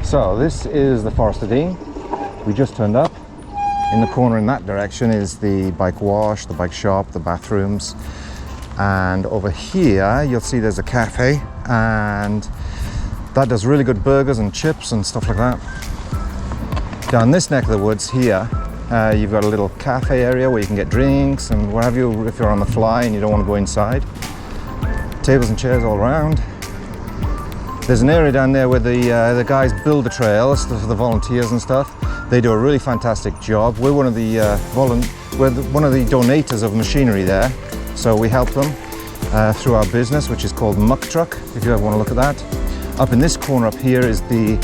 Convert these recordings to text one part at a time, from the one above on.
So this is the Forest of Dean. We just turned up. In the corner in that direction is the bike wash, the bike shop, the bathrooms. And over here you'll see there's a cafe, and that does really good burgers and chips and stuff like that. Down this neck of the woods here, you've got a little cafe area where you can get drinks and what have you if you're on the fly and you don't want to go inside. Tables and chairs all around. There's an area down there where the guys build the trails for the volunteers and stuff. They do a really fantastic job. We're one of the donators of machinery there, so we help them through our business, which is called Muck Truck, if you ever want to look at that. Up in this corner up here is the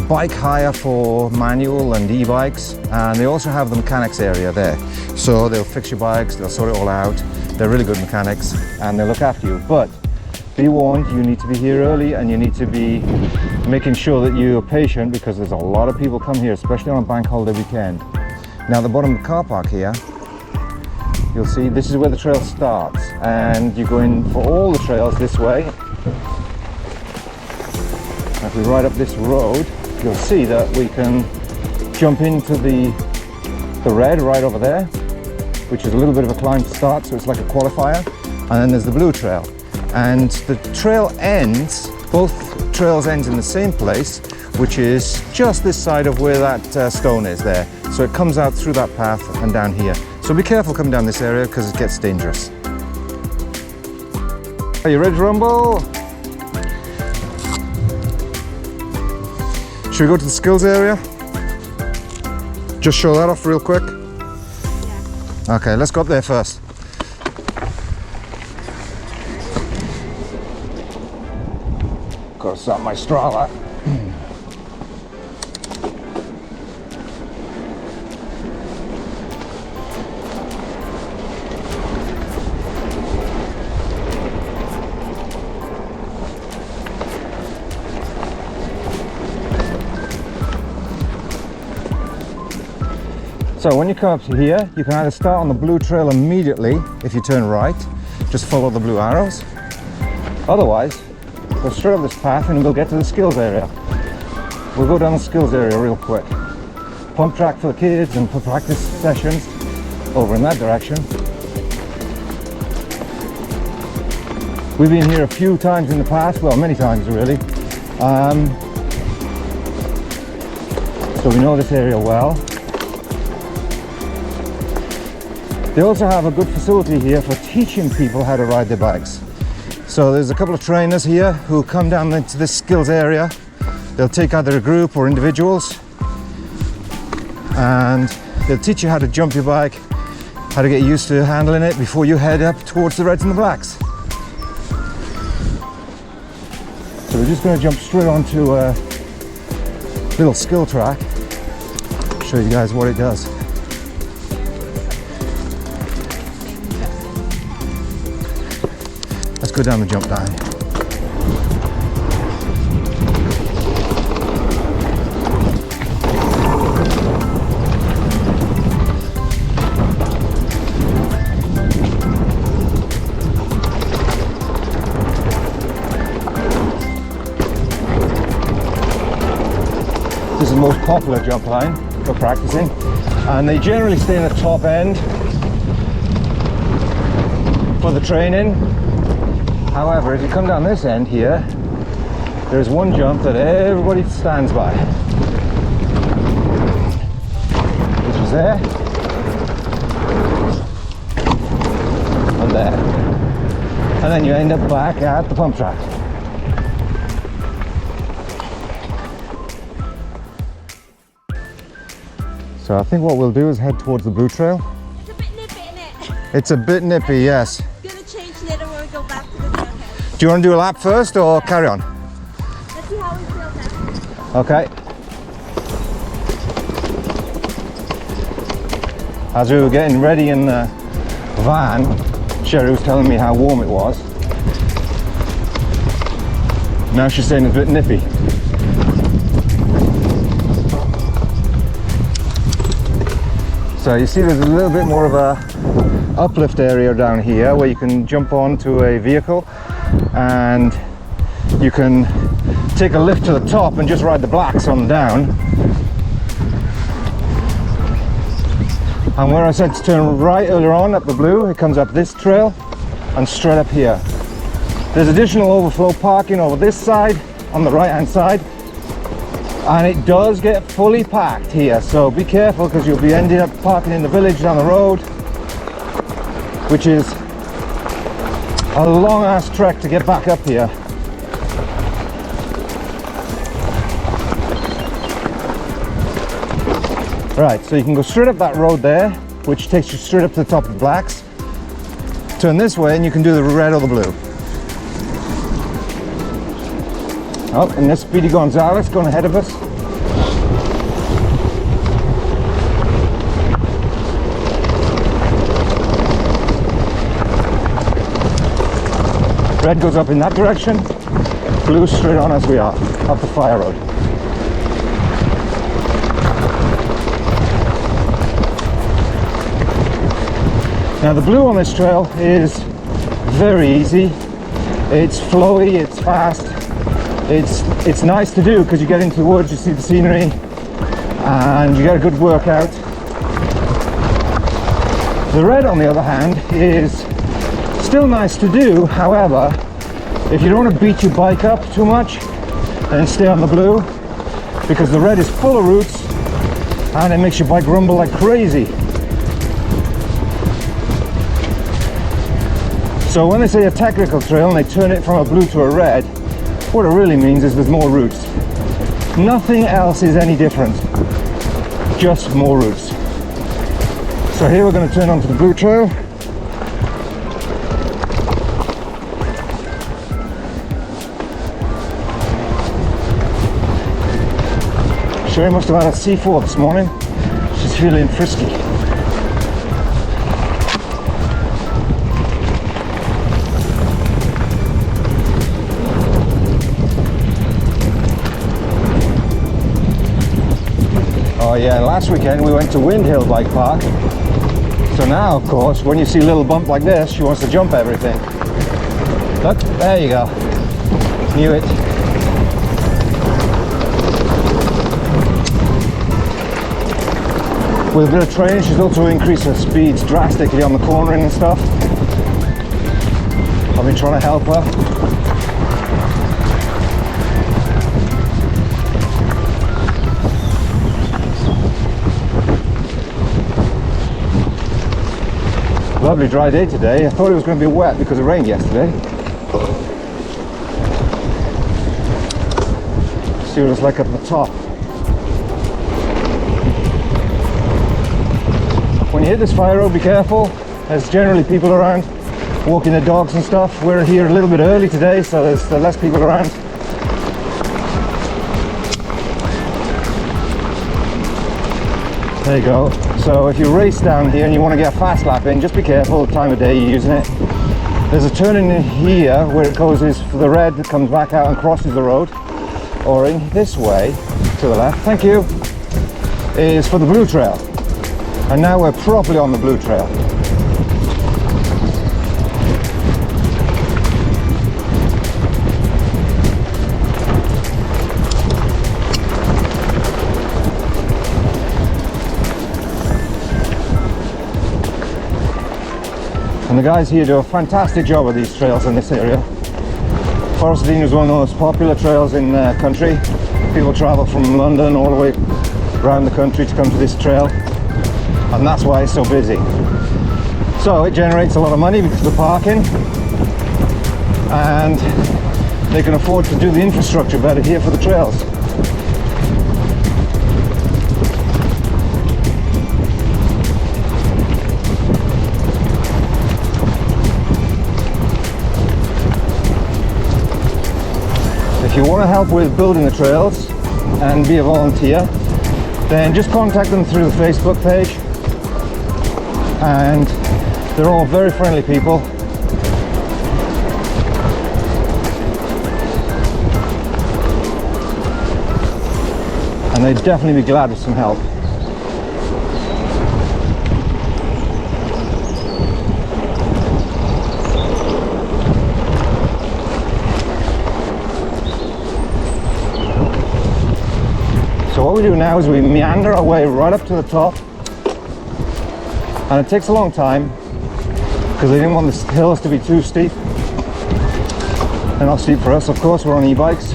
bike hire for manual and e-bikes, and they also have the mechanics area there. So they'll fix your bikes, they'll sort it all out. They're really good mechanics and they'll look after you. But be warned, you need to be here early and you need to be making sure that you're patient, because there's a lot of people come here, especially on a bank holiday weekend. Now at the bottom of the car park here, you'll see this is where the trail starts, and you go in for all the trails this way. If we ride up this road, you'll see that we can jump into the red right over there, which is a little bit of a climb to start, so it's like a qualifier. And then there's the blue trail. And the trail ends, both trails ends in the same place, which is just this side of where that stone is there. So it comes out through that path and down here. So be careful coming down this area because it gets dangerous. Are you ready to rumble? Should we go to the skills area? Just show that off real quick. Yeah. Okay, let's go up there first. Gotta start my stroller. So when you come up to here, you can either start on the blue trail immediately if you turn right, just follow the blue arrows. Otherwise, go straight up this path and we'll get to the skills area. We'll go down the skills area real quick. Pump track for the kids and for practice sessions over in that direction. We've been here a few times in the past, well, many times really. So we know this area well. They also have a good facility here for teaching people how to ride their bikes. So there's a couple of trainers here who come down into this skills area. They'll take either a group or individuals, and they'll teach you how to jump your bike, how to get used to handling it before you head up towards the reds and the blacks. So we're just going to jump straight onto a little skill track, show you guys what it does. Let's go down the jump line. This is the most popular jump line for practicing, and they generally stay in the top end for the training. However, if you come down this end here, there's one jump that everybody stands by, which is there and there, and then you end up back at the pump track. So I think what we'll do is head towards the blue trail. It's a bit nippy, isn't it? It's a bit nippy, yes. Gonna change later when we go back to the trailhead. Do you want to do a lap first or carry on? Let's see how we feel now. Okay. As we were getting ready in the van, Sherry was telling me how warm it was. Now she's saying it's a bit nippy. So you see there's a little bit more of a uplift area down here where you can jump onto a vehicle and you can take a lift to the top and just ride the blacks on down. And where I said to turn right earlier on up the blue, it comes up this trail and straight up here. There's additional overflow parking over this side on the right hand side, and it does get fully packed here, so be careful because you'll be ending up parking in the village down the road, which is a long ass trek to get back up here. Right, so you can go straight up that road there, which takes you straight up to the top of the blacks. Turn this way and you can do the red or the blue. Oh, and there's Speedy Gonzalez going ahead of us. Red goes up in that direction, blue straight on as we are, up the fire road. Now the blue on this trail is very easy. It's flowy, it's fast. It's nice to do because you get into the woods, you see the scenery, and you get a good workout. The red, on the other hand, is still nice to do. However, if you don't want to beat your bike up too much, then stay on the blue, because the red is full of roots and it makes your bike rumble like crazy. So when they say a technical trail and they turn it from a blue to a red, what it really means is there's more roots. Nothing else is any different, just more roots. So here we're going to turn onto the blue trail. Sherry must have had a C4 this morning. She's feeling frisky. Oh yeah, and last weekend we went to Windhill Bike Park. So now, of course, when you see a little bump like this, she wants to jump everything. Look, there you go. Knew it. With a bit of training, she's also increased her speeds drastically on the cornering and stuff. I've been trying to help her. Lovely dry day today. I thought it was going to be wet because it rained yesterday. See what it's like up at the top. When you hit this fire road, be careful. There's generally people around walking their dogs and stuff. We're here a little bit early today, so there's less people around. There you go. So if you race down here and you want to get a fast lap in, just be careful the time of day you're using it. There's a turn in here where it goes is for the red that comes back out and crosses the road, or in this way to the left, thank you, is for the blue trail. And now we're properly on the blue trail. And the guys here do a fantastic job of these trails in this area. Forest Dean is one of the most popular trails in the country. People travel from London all the way around the country to come to this trail, and that's why it's so busy. So it generates a lot of money because of the parking, and they can afford to do the infrastructure better here for the trails. If you want to help with building the trails and be a volunteer, then just contact them through the Facebook page, and they're all very friendly people. And they'd definitely be glad with some help. So what we do now is we meander our way right up to the top, and it takes a long time because they didn't want the hills to be too steep. They're not steep for us, of course, we're on e-bikes.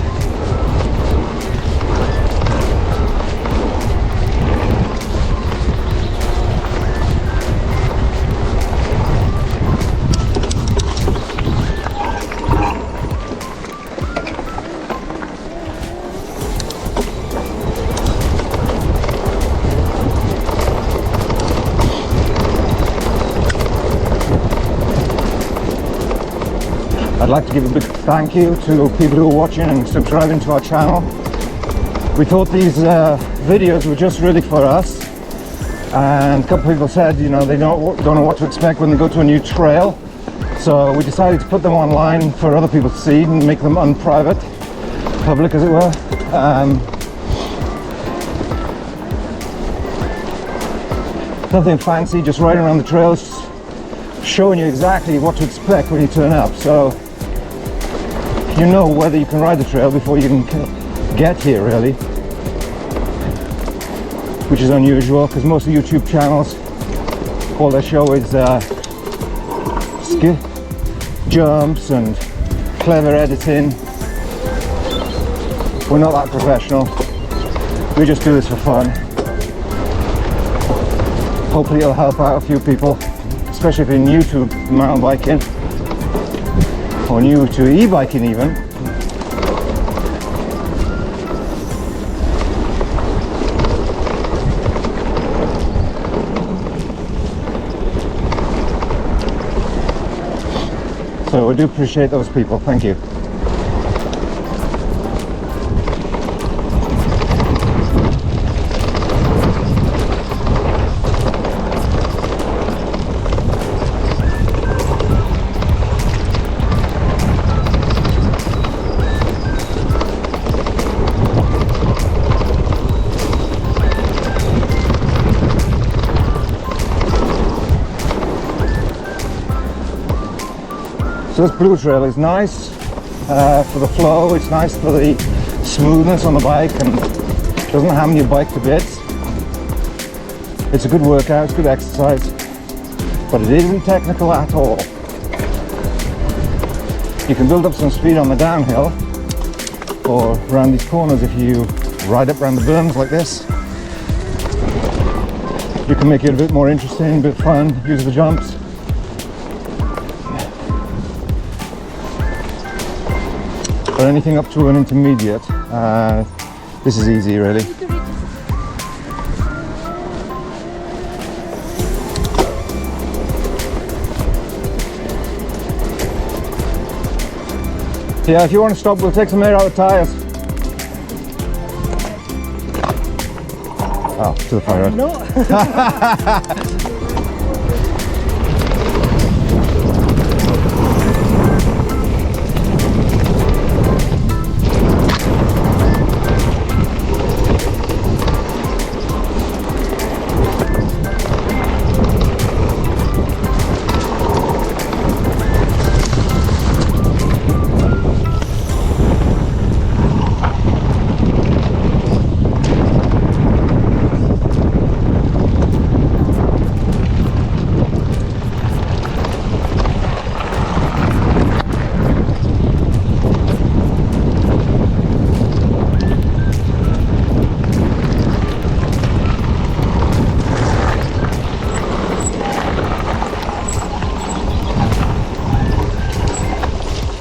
I'd like to give a big thank you to people who are watching and subscribing to our channel. We thought these videos were just really for us, and a couple of people said, you know, they don't know what to expect when they go to a new trail. So we decided to put them online for other people to see and make them unprivate, public as it were. Nothing fancy, just riding around the trails, showing you exactly what to expect when you turn up. So you know whether you can ride the trail before you can get here, really, which is unusual because most of the YouTube channels, all they show is jumps and clever editing. We're not that professional, we just do this for fun. Hopefully it'll help out a few people, especially if you're new to mountain biking or new to e-biking even. So we do appreciate those people, thank you. So this blue trail is nice for the flow, it's nice for the smoothness on the bike and doesn't ham your bike to bits. It's a good workout, it's good exercise, but it isn't technical at all. You can build up some speed on the downhill or around these corners if you ride up around the berms like this. You can make it a bit more interesting, a bit fun, use the jumps. But anything up to an intermediate, this is easy really. Yeah, if you want to stop, we'll take some air out of the tires. Oh, to the fire. No.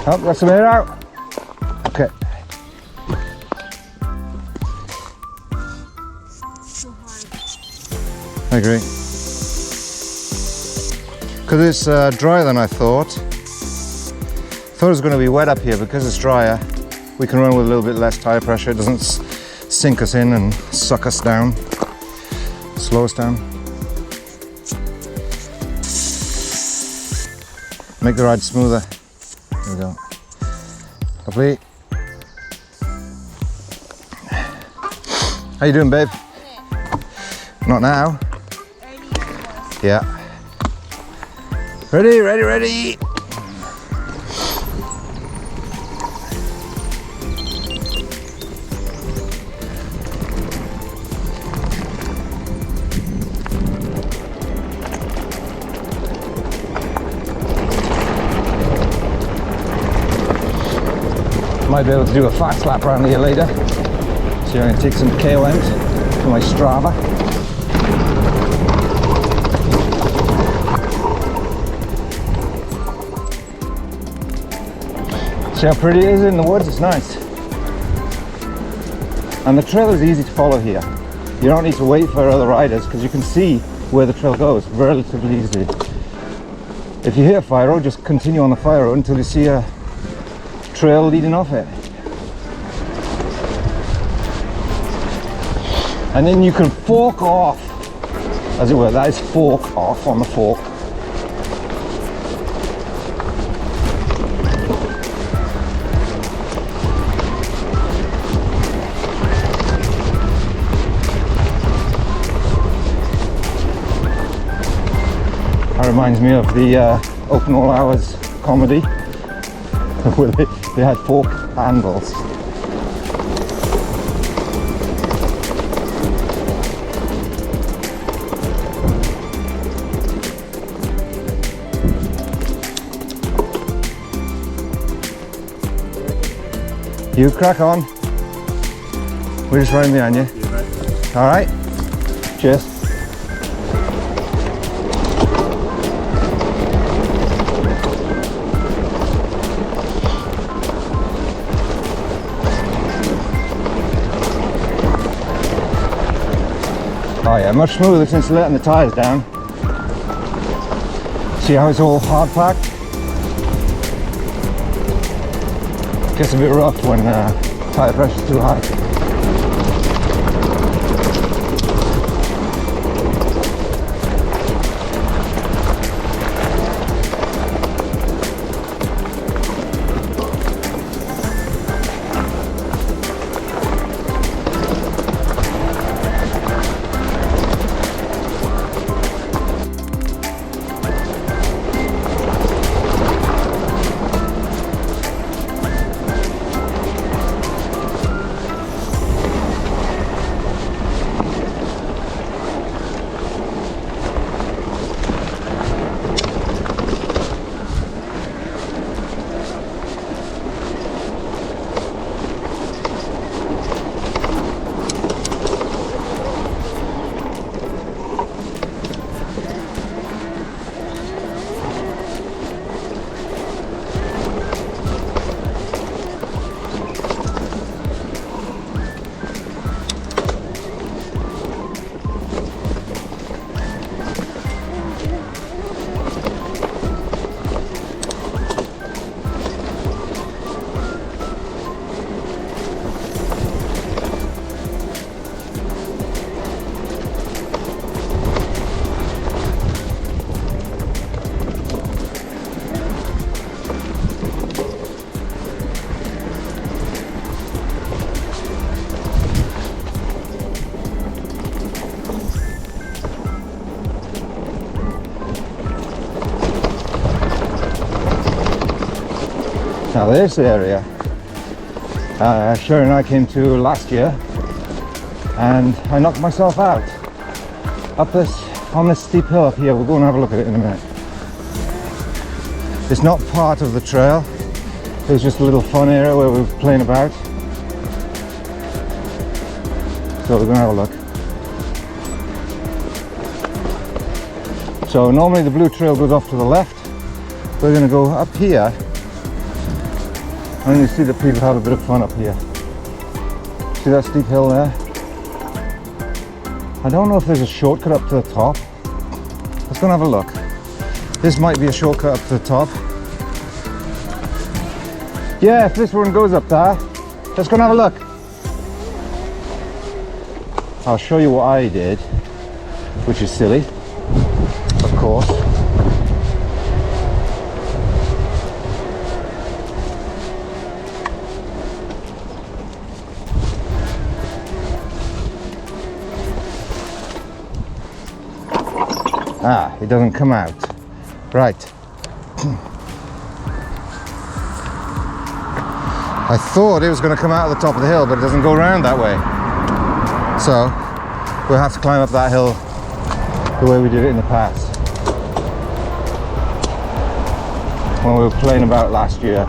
Oh, got some air out. Okay. I agree. Because it's drier than I thought. Thought it was going to be wet up here. Because it's drier, we can run with a little bit less tire pressure. It doesn't sink us in and suck us down, slow us down. Make the ride smoother. There we go. Lovely. How you doing, babe? Not now. Yeah. Ready, ready, ready. Might be able to do a fast lap around here later. So I'm going to take some KOMs for my Strava. See how pretty it is in the woods? It's nice. And the trail is easy to follow here. You don't need to wait for other riders because you can see where the trail goes relatively easily. If you hit a fire road, just continue on the fire road until you see a trail leading off it. And then you can fork off, as it were. That is fork off on the fork. That reminds me of the Open All Hours comedy where they had fork handles. You crack on. We're just riding behind you. All right. Cheers. Oh yeah, much smoother since letting the tyres down. See how it's all hard packed? Gets a bit rough when tyre pressure is too high. Now this area, Sherry and I came to last year, and I knocked myself out on this steep hill up here. We'll go and have a look at it in a minute. It's not part of the trail. It was just a little fun area where we were playing about. So we're going to have a look. So normally the blue trail goes off to the left. We're going to go up here. And you see that people have a bit of fun up here. See that steep hill there? I don't know if there's a shortcut up to the top. Let's go and have a look. This might be a shortcut up to the top. Yeah, if this one goes up there, let's go and have a look. I'll show you what I did, which is silly, of course. Ah, it doesn't come out. Right. I thought it was going to come out at the top of the hill, but it doesn't go around that way. So, we'll have to climb up that hill the way we did it in the past. When we were playing about last year.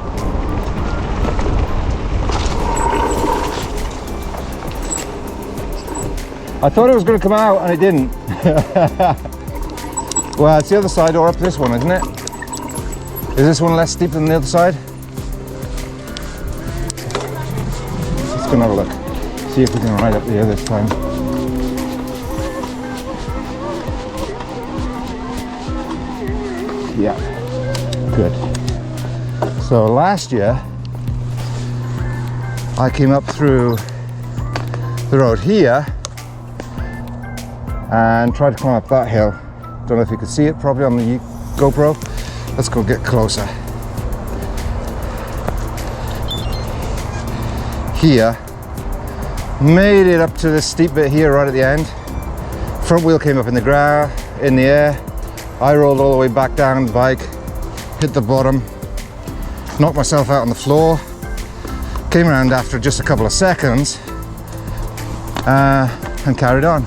I thought it was going to come out and it didn't. Well, it's the other side or up this one, isn't it? Is this one less steep than the other side? Let's go and have a look. See if we can ride up here this time. Yeah, good. So last year, I came up through the road here and tried to climb up that hill. Don't know if you could see it probably on the GoPro. Let's go get closer. Here, made it up to this steep bit here right at the end. Front wheel came up in the air. I rolled all the way back down the bike, hit the bottom, knocked myself out on the floor, came around after just a couple of seconds and carried on.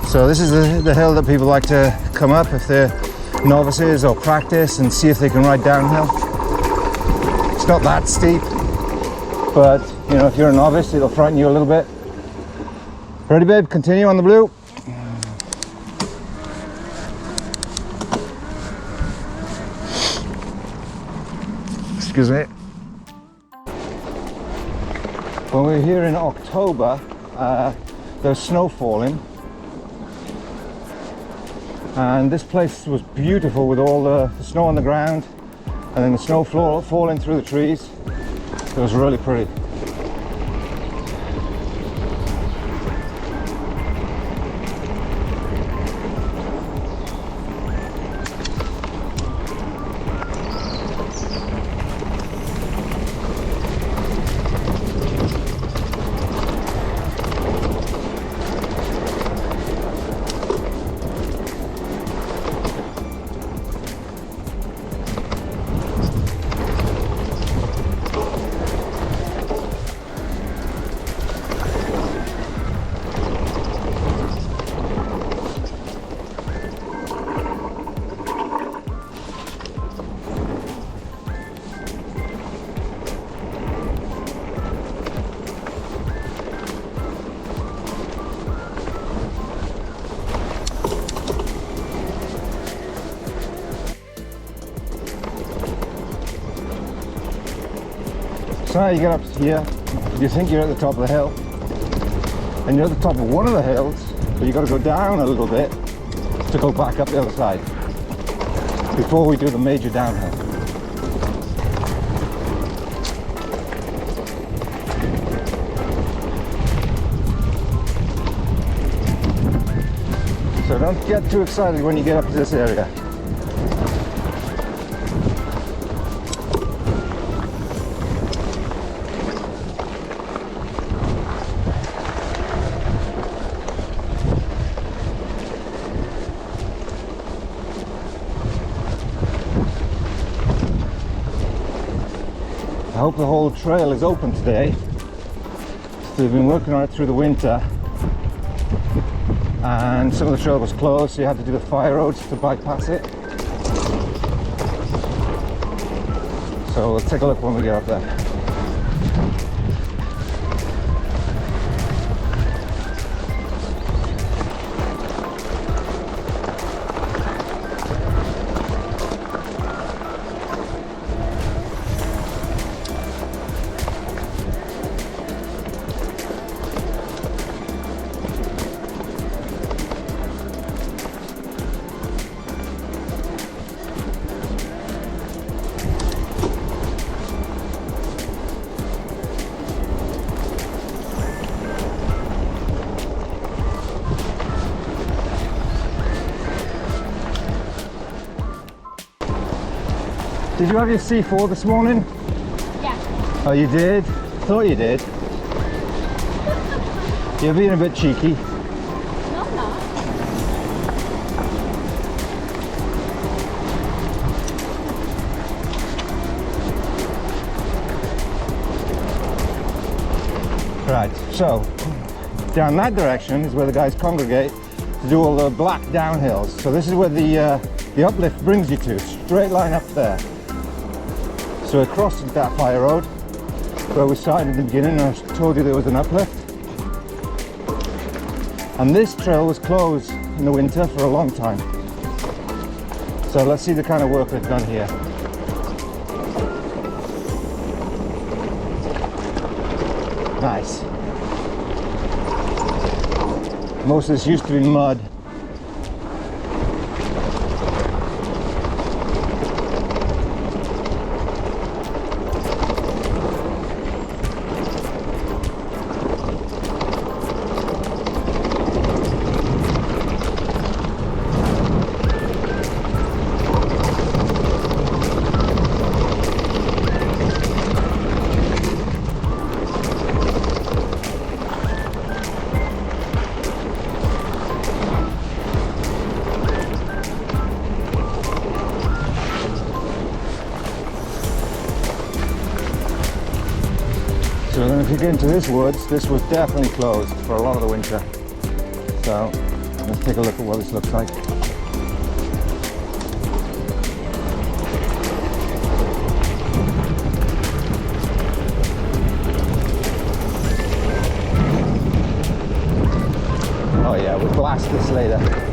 So this is the hill that people like to come up if they're novices or practice and see if they can ride downhill. It's not that steep, but you know, if you're a novice, it'll frighten you a little bit. Ready, babe? Continue on the blue. Excuse me. When we were here in October, there was snow falling, and this place was beautiful with all the snow on the ground and then the snow falling through the trees. It was really pretty. So now you get up here, you think you're at the top of the hill, and you're at the top of one of the hills, but you've got to go down a little bit to go back up the other side before we do the major downhill. So don't get too excited when you get up to this area. I hope the whole trail is open today. So they've been working on it through the winter, and some of the trail was closed, so you had to do the fire roads to bypass it. So we'll take a look when we get up there. Did you have your C4 this morning? Yeah. Oh, you did? Thought you did. You're being a bit cheeky. No, I'm not. Right, so down that direction is where the guys congregate to do all the black downhills. So this is where the uplift brings you to, straight line up there. So we're crossing that fire road where we started in the beginning, and I told you there was an uplift. And this trail was closed in the winter for a long time. So let's see the kind of work they've done here. Nice. Most of this used to be mud. So then if you get into this woods, this was definitely closed for a lot of the winter. So let's take a look at what this looks like. Oh yeah, we'll blast this later.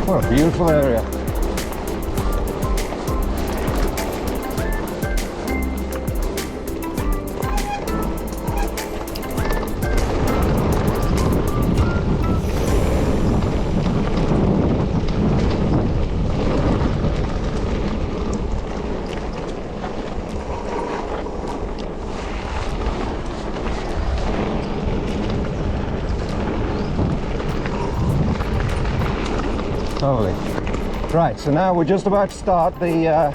What a beautiful area. Lovely. Right, so now we're just about to start the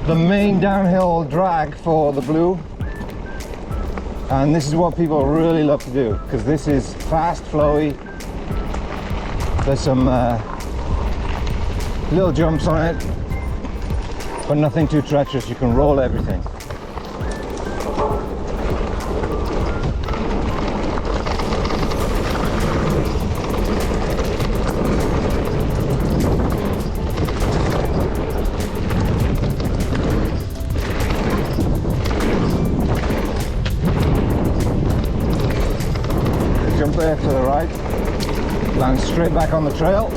main downhill drag for the Blue, and this is what people really love to do because this is fast, flowy. There's some little jumps on it, but nothing too treacherous. You can roll everything. Jump there to the right, land straight back on the trail.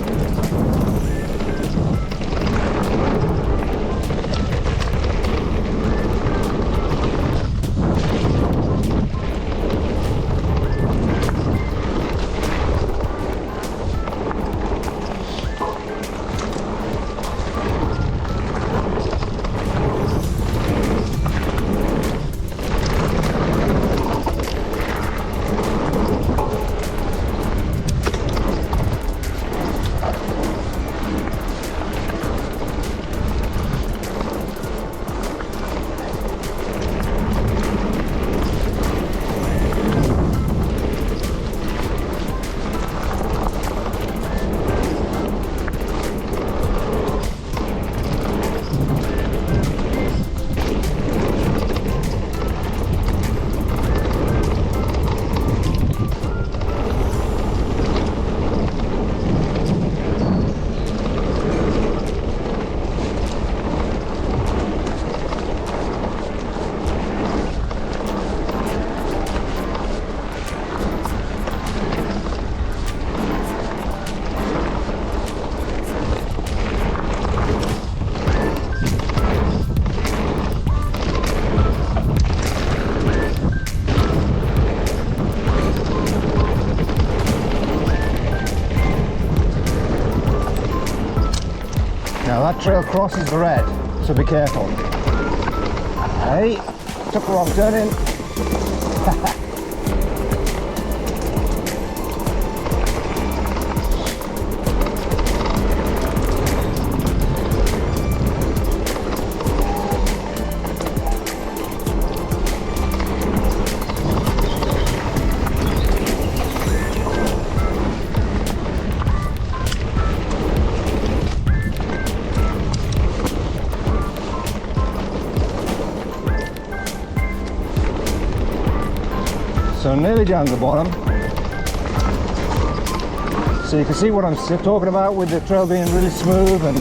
Now that trail crosses the red, so be careful. Hey, took a wrong turn in. So nearly down to the bottom. So you can see what I'm talking about with the trail being really smooth and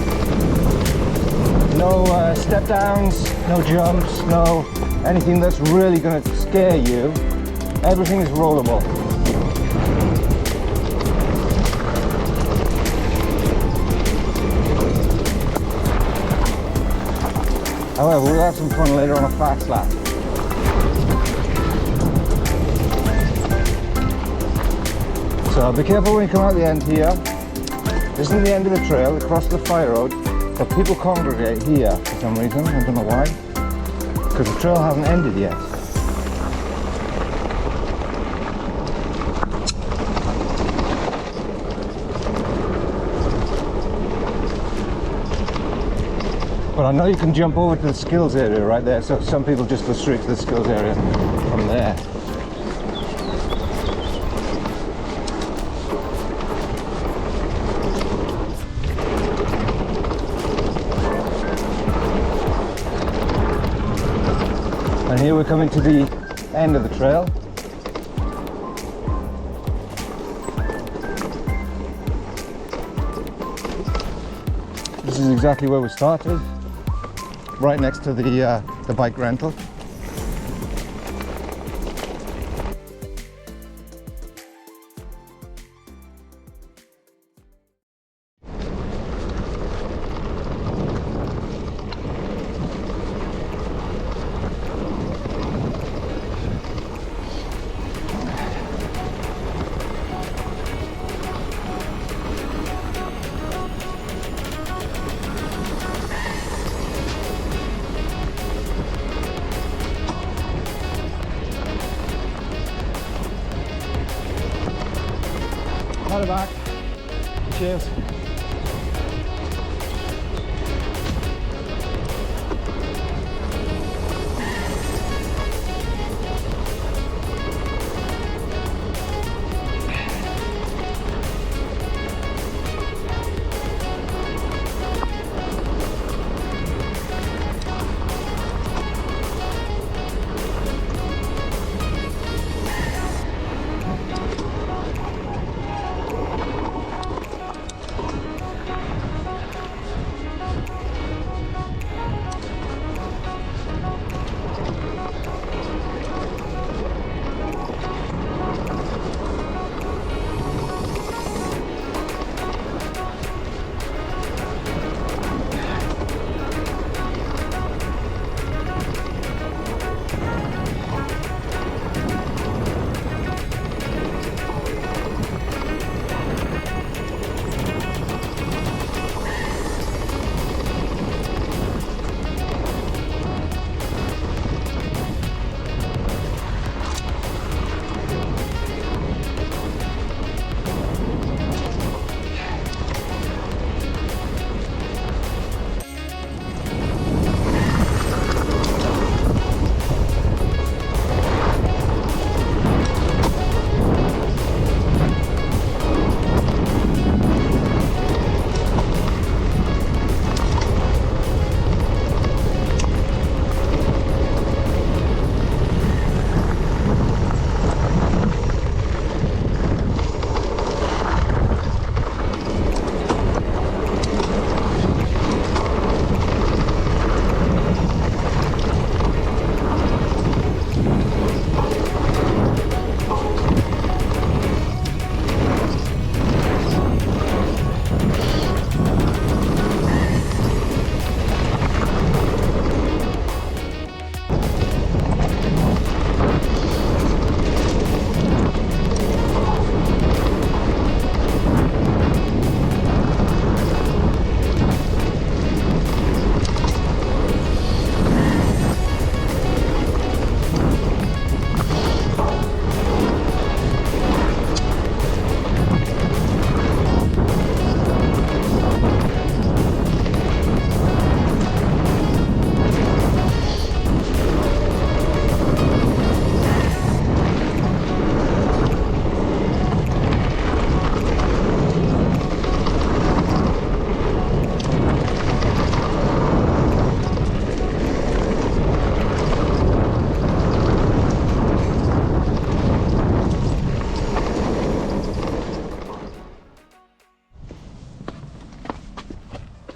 no step downs, no jumps, no anything that's really going to scare you. Everything is rollable. However, we'll have some fun later on a fast lap. So be careful when you come out the end here. This isn't the end of the trail, across the fire road, but people congregate here for some reason, I don't know why, because the trail hasn't ended yet. But I know you can jump over to the skills area right there, so some people just go straight to the skills area from there. And here we're coming to the end of the trail. This is exactly where we started, right next to the bike rental. Out of back. Cheers.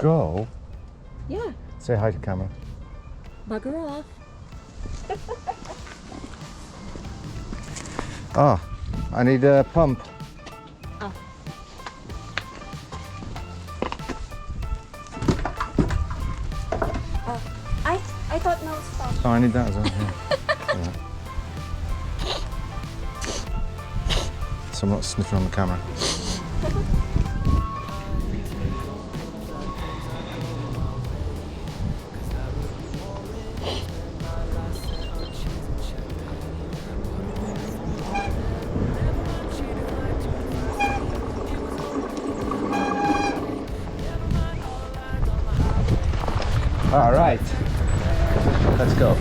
go. Yeah. Say hi to camera. Bugger off. Oh, I need a pump. Oh. I thought no stop. Oh, I need that as well. Yeah. Yeah. So I'm not sniffing on the camera. All right, let's go.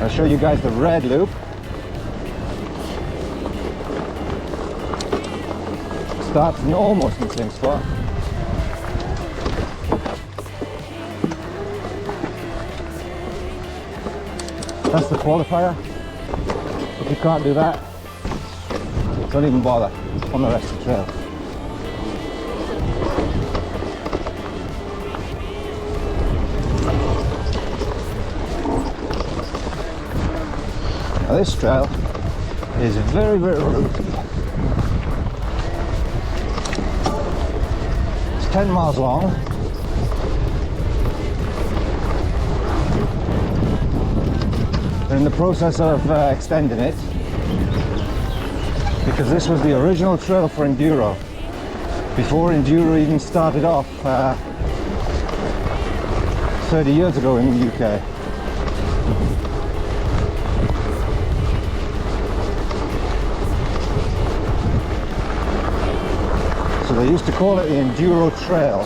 I'll show you guys the red loop. Starts in almost in the same spot. That's the qualifier. If you can't do that, don't even bother on the rest of the trail. Now this trail is very, very rooty. It's 10 miles long. They're in the process of extending it because this was the original trail for enduro before enduro even started off 30 years ago in the UK. So they used to call it the Enduro Trail.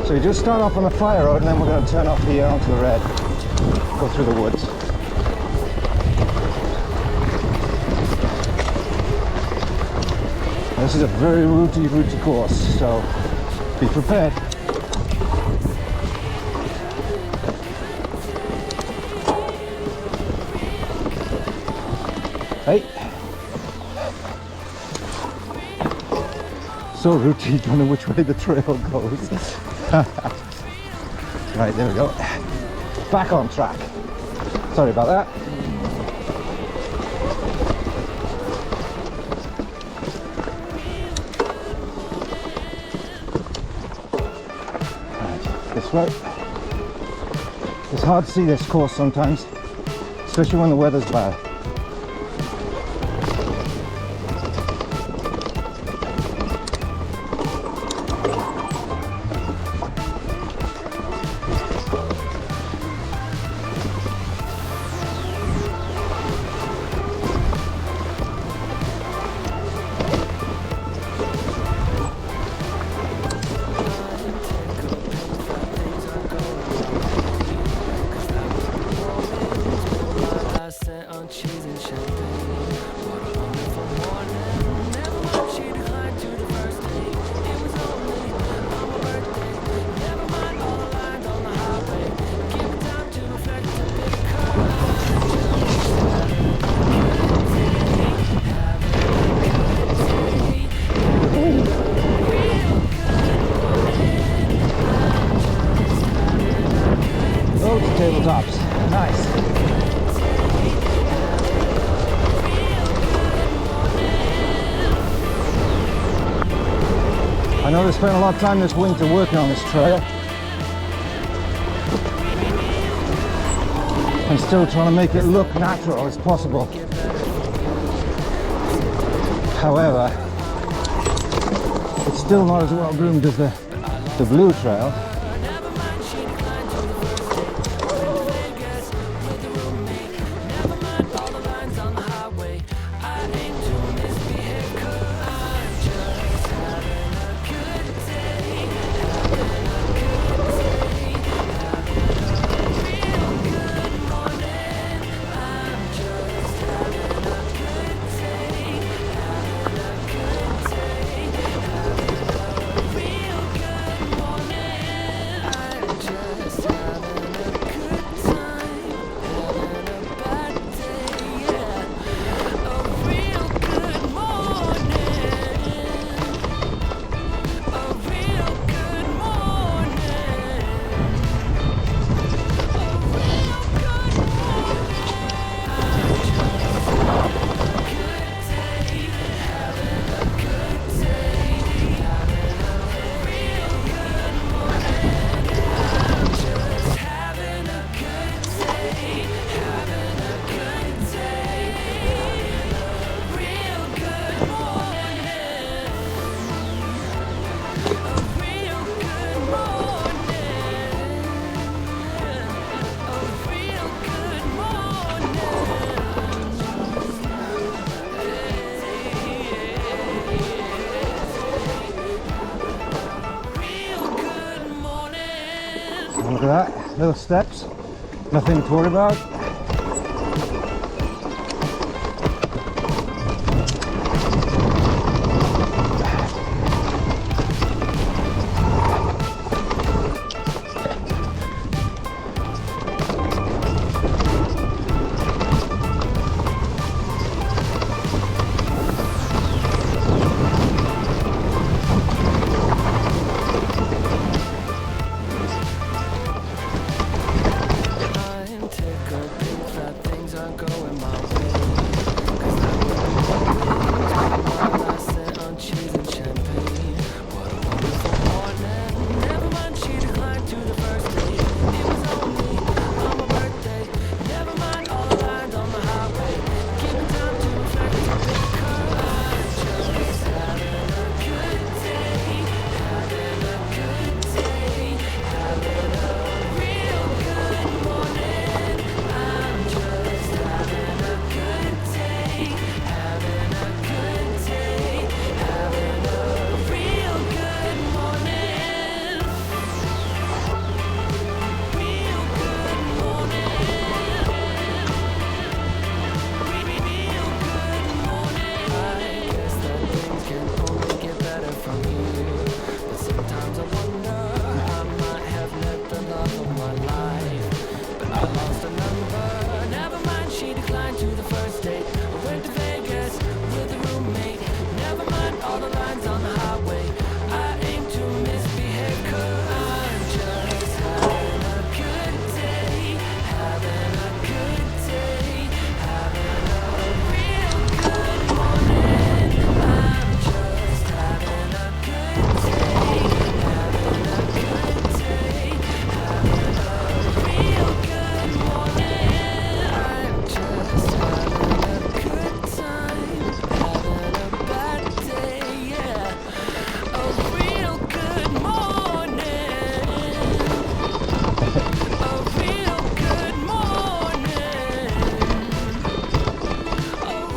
So you just start off on the fire road and then we're going to turn off here onto the red, go through the woods. This is a very rooty course, so be prepared. Hey! So rooty, you don't know which way the trail goes. Right, there we go. Back on track. Sorry about that. This way. It's hard to see this course sometimes, especially when the weather's bad. Tabletops, nice. I know they spent a lot of time this winter working on this trail and still trying to make it look natural as possible. However, it's still not as well groomed as the blue trail. Look at that, little steps, nothing to worry about.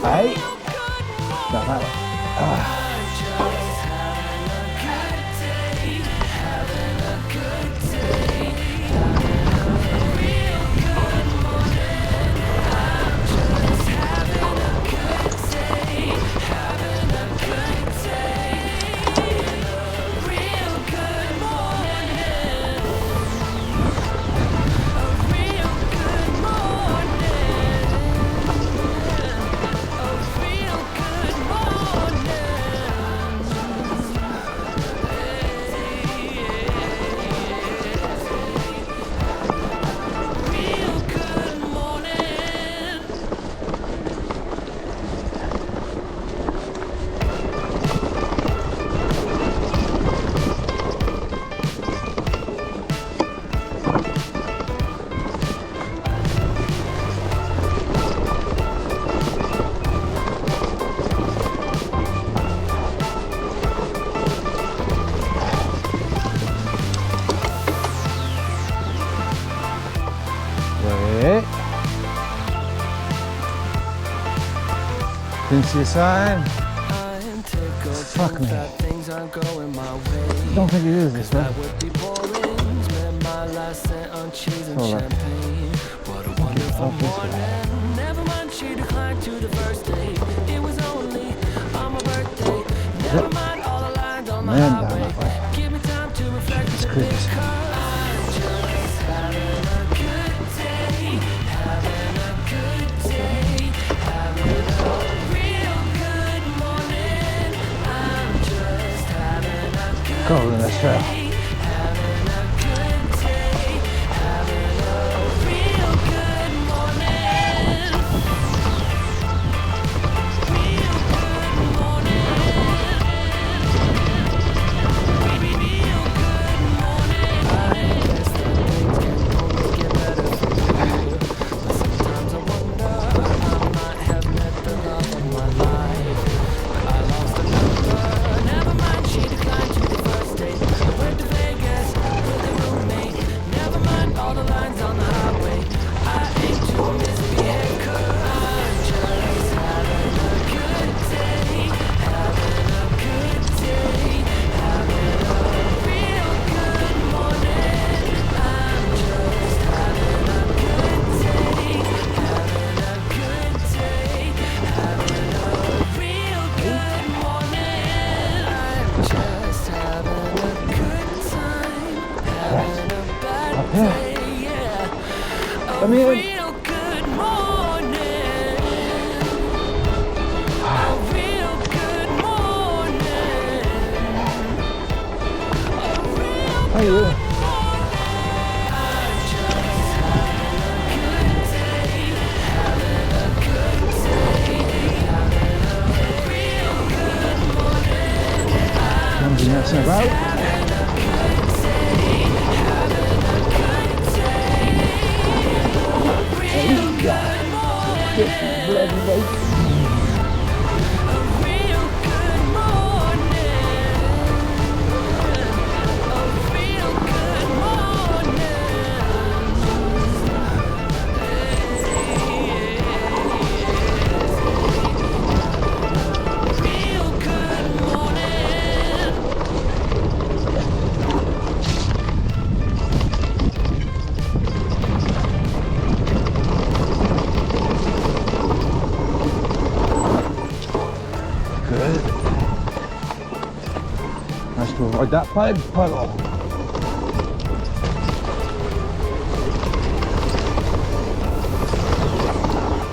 Hey, got that. Wait. Didn't see a sign. Fuck me. Don't think it is this one. Never mind, she declined to the first date. It was only on my birthday. Never mind all the lines on the highway. Give me time to reflect. It's creepy. I'm just having a good day. Having a good day. Having a real good morning. I'm just having a good Go in this trail. day. Having a good day. Having a real good morning. Real good morning. Real good morning. I guess that things can only get better from here. But sometimes I wonder I might have met the love of my life. But I lost a number. Never mind, she declined to the first date. I went to day, yeah. Come in. Real good morning. A real good morning. A real How are you? Something messing about. Good. Nice to avoid that puddle.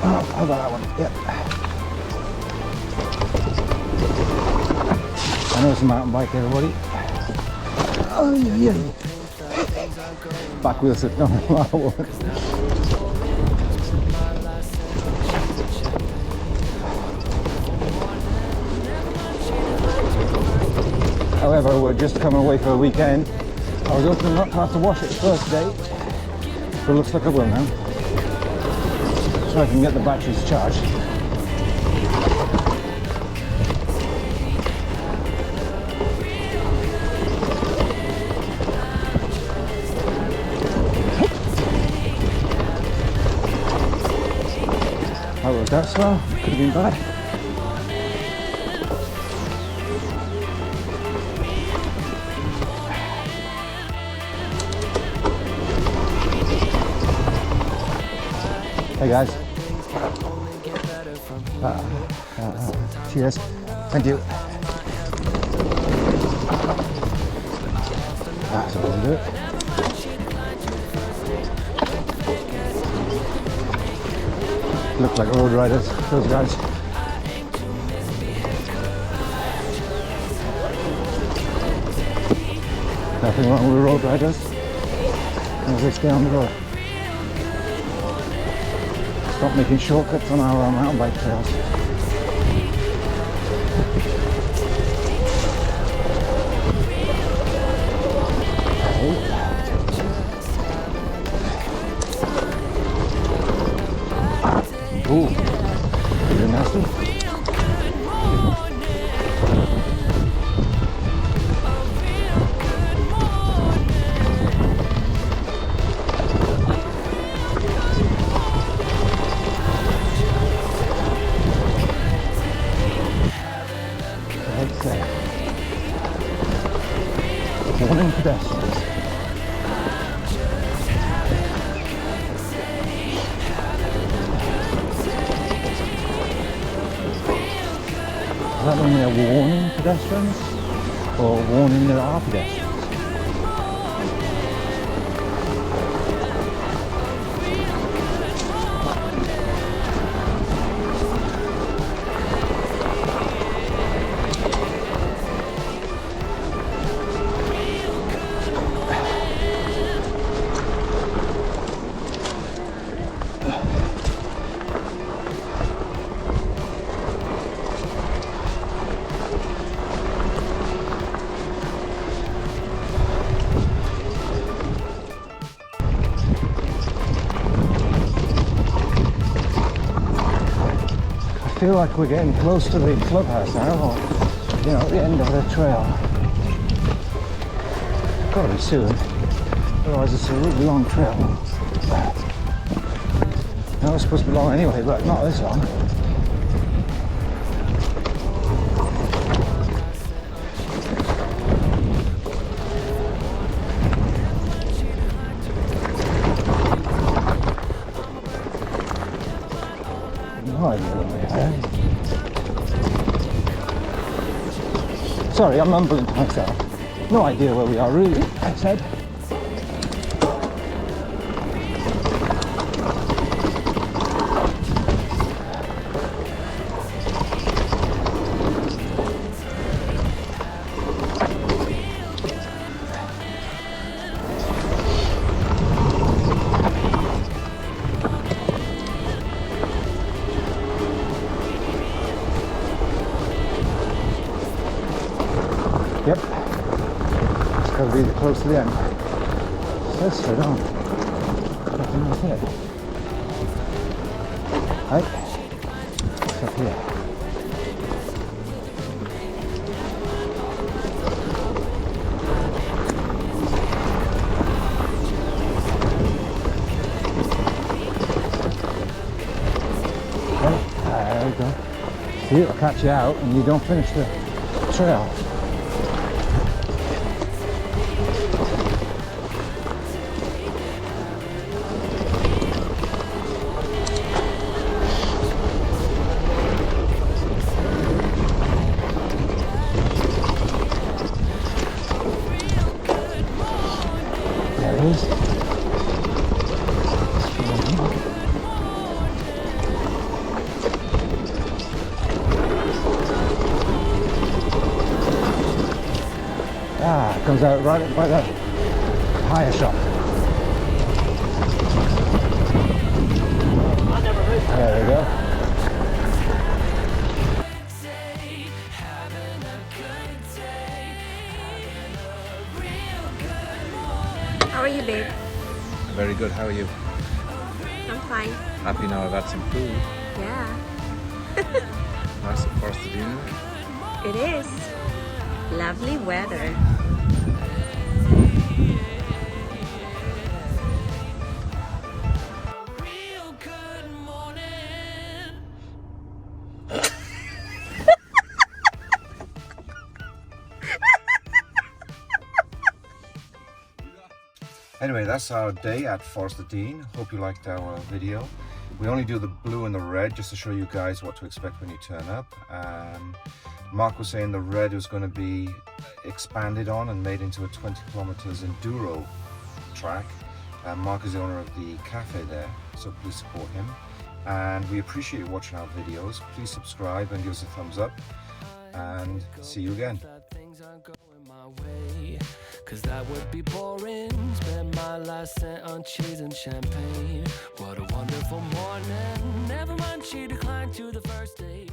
Oh, how about that one? Yep. I know it's a mountain bike, everybody. Oh, yeah, yeah. Back wheel sit down. However, we're just coming away for a weekend. I was hoping not to have to wash it the first day, but it looks like I will now. So I can get the batteries charged. How was that slow? Could have been bad. Hey guys. Cheers. Thank you. That's what we'll do. Look like road riders, those guys. Nothing wrong with road riders as they stay on the road. Stop making shortcuts on our mountain bike trails. Ooh, is it nasty? Warning pedestrians. Does that mean they're warning pedestrians or warning there are pedestrians? I feel like we're getting close to the clubhouse now, or, you know, the end of the trail. Gotta be soon, otherwise it's a really long trail. Now it's supposed to be long anyway, but not this long. No idea where we are. Sorry, I'm mumbling to myself. No idea where we are really, I said. Yep. It's got to be close to the end. So straight on. Nothing else here. Right. It's up here. There we go. See, it'll catch you out and you don't finish the trail. There it is. Ah, it comes out right by the hire shop. There we go. How are you, babe? Very good, how are you? I'm fine. Happy now I've had some food. Yeah, Nice at Forest of Dean. it is. Lovely weather. Anyway, that's our day at Forest of Dean. Hope you liked our video. We only do the blue and the red just to show you guys what to expect when you turn up. Mark was saying the red was going to be expanded on and made into a 20 kilometers enduro track. Mark is the owner of the cafe there, so please support him. And we appreciate you watching our videos. Please subscribe and give us a thumbs up. And see you again. Cause that would be boring. Spend my last cent on cheese and champagne. What a wonderful morning. Never mind, she declined to the first date.